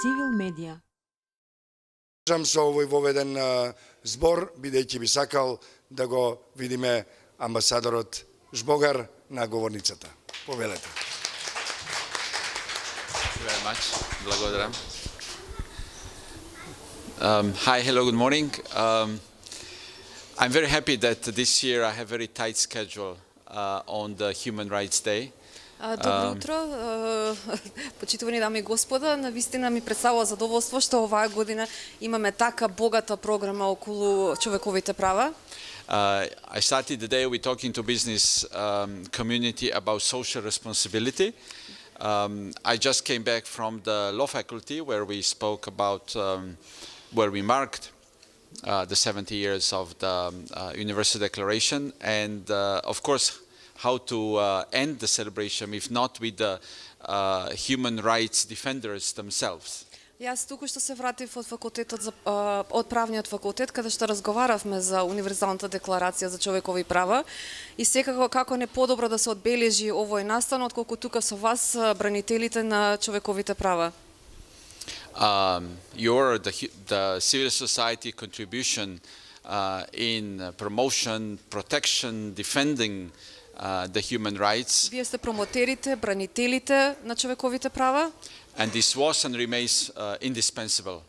Цивил медија. Со овој воведен збор, бидејќи би сакал да го видиме амбасадорот Жбогар на говорницата. Повелете. Благодарам. Hi, hello, good morning. I'm very happy that this year I have a very tight schedule on the Human Rights Day. Добро утро, почитувани дами и господа. Навистина ми представува задоволство што оваа година имаме така богата програма околу човековите права. I started the day with talking to business community about social responsibility. I just came back from the law faculty where we spoke about where we marked the 70 years of the Universal Declaration, and of course how to end the celebration if not with the human rights defenders themselves. Јас туку што се вратив од факултетот од правниот факултет каде што разговаравме за Универзалната декларација за човекови права и секако како не подобро да се одбележи овој настан отколку тука со вас бранителите на човековите права. The civil society contribution in promotion, protection, defending the human rights. Вие сте промотерите, бранителите на човековите права. And this was and remains indispensable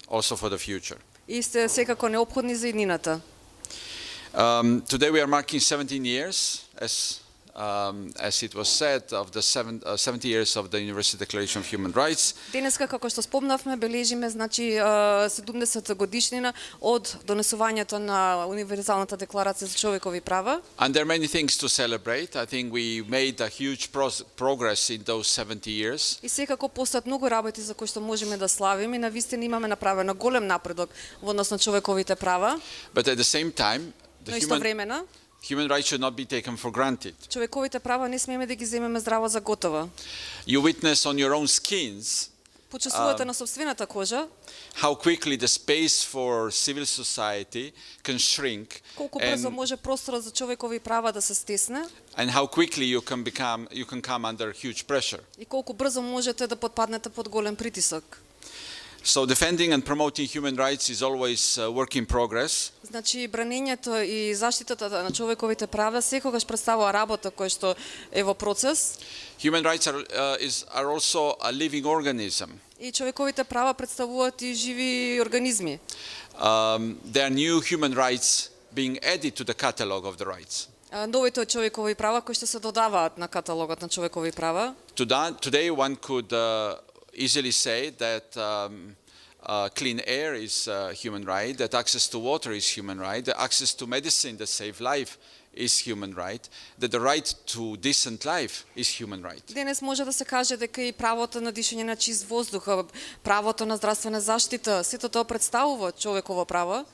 also for the future. И сте секако неопходни за иднината. Today we are marking 17 years, as it was said, of the 70 years of the Universal Declaration of Human Rights. Денеска, како што спомнавме, бележиме, значи 70 годишнина од донесувањето на Универзалната декларација за човекови права. And there are many things to celebrate. I think we made a huge progress in those 70 years. И секако постојат многу работи за кои што можеме да славиме и навистина имаме направено голем напредок во однос на човековите права. But at the same time, the human rights should not be taken for granted. Човековите права не смееме да ги земеме здраво за готово. You witness on your own skins почувствувате на собствената кожа how quickly the space for civil society can shrink, колку брзо може просторот за човекови права да се стесне, and how quickly you can come under huge pressure. И колку брзо можете да потпаднете под голем притисок. So defending and promoting human rights is always a work in progress. Значи бранењето и заштитата на човековите права секогаш представува работа која што е во процес. Human rights are also a living organism. И човековите права представуваат и живи организми. There are new human rights being added to the catalog of the rights. Новите човекови права кои што се додаваат на каталогот на човекови права. Today one could easily say that clean air is a human right, that access to water is human right, that access to medicine that save life is human right, that the right to decent life is human right. Денес може да се каже дека и правото на дишење на чист воздух, правото на здравствена заштита, сето тоа представува човеково право.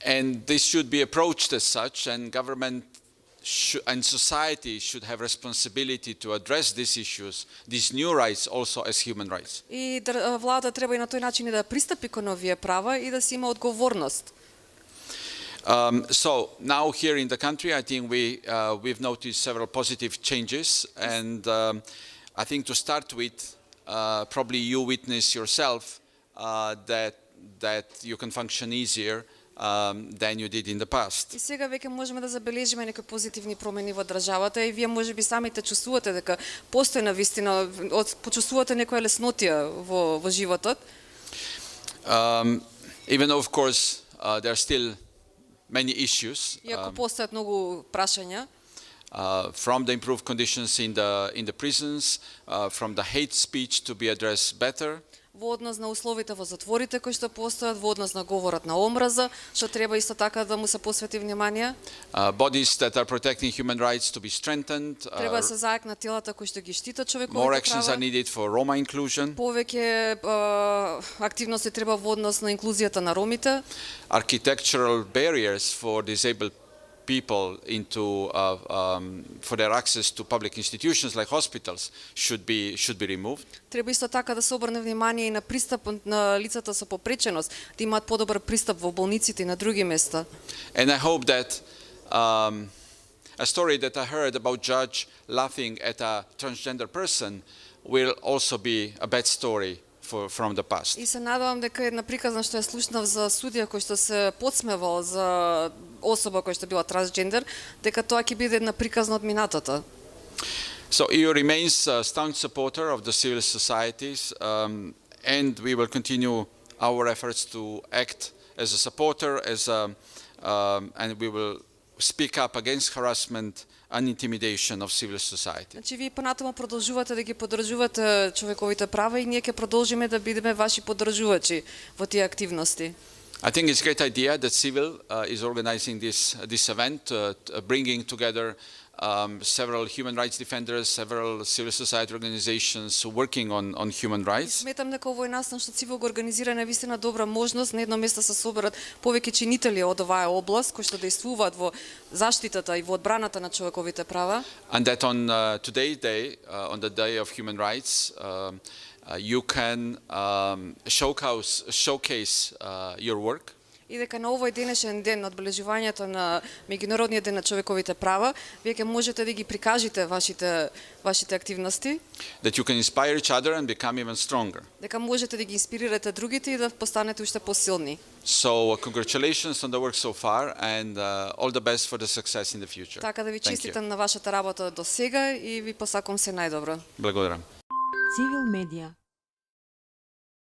And this should be approached as such, and government and society should have responsibility to address these issues, these new rights also as human rights. И влада треба и на тој начин да пристапи кон овие права и да си има одговорност. So now here in the country, I think we've noticed several positive changes, and I think to start with, probably you witness yourself that you can function easier than you did in the past. И сега веќе можеме да забележиме некои позитивни промени во државата и вие можеби самите чувствувате дека постои навистина, почувствувате некоја леснотија во животот. Even though of course there are still many issues. Иако постојат многу прашања. From the improved conditions in the prisons, from the hate speech to be addressed better. Во однос на условите во затворите кои што постојат, во однос на говорот на омраза, што треба исто така да му се посвети внимание. Bodies that are protecting human rights to be strengthened. Треба да се зајакнат телата кои што ги штитат човековите права. More права. actions are needed for Roma inclusion. Повеќе активности треба во однос на инклузијата на ромите. Architectural barriers for disabled people for their access to public institutions like hospitals should be removed. Треба исто така да се обрне внимание и на пристапот на лицата со попреченост, да имаат подобар пристап во болниците и на други места. And I hope that a story that I heard about judge laughing at a transgender person will also be a bad story from the past. И се надевам дека една приказна што ја слушнав за судија кој што се подсмевал за особа која што била трансгендер, дека тоа ќе биде една приказна од минатото. So EU remains a staunch supporter of the civil societies, and we will continue our efforts to act as a supporter, and we will speak up against harassment and intimidation of civil society. Значи вие понатаму продолжувате да ги поддржувате човековите права и ние ќе продолжиме да бидеме ваши поддржувачи во тие активности. I think it's a great idea that Civil is organizing this event, bringing together several human rights defenders, several civil society organizations working on human rights. Сметам дека овој настан што Цивил го организира навистина добра можност на едно место се соберат повеќе чинители од оваа област кои што действуваат во заштитата и во одбраната на човековите права. And that on today's day, on the Day of Human Rights, you can showcase your work. И дека на овој денешен ден на одбележувањето на Меѓународниот ден на човековите права, вие ќе можете да ги прикажете вашите активности. That you can inspire each other and become even stronger. Дека можете да ги инспирирате другите и да постанете уште посилни. So congratulations on the work so far and all the best for the success in the future. Така да ви честитам на вашата работа до сега и ви посакувам се најдобро. Благодарам. Цивил медија.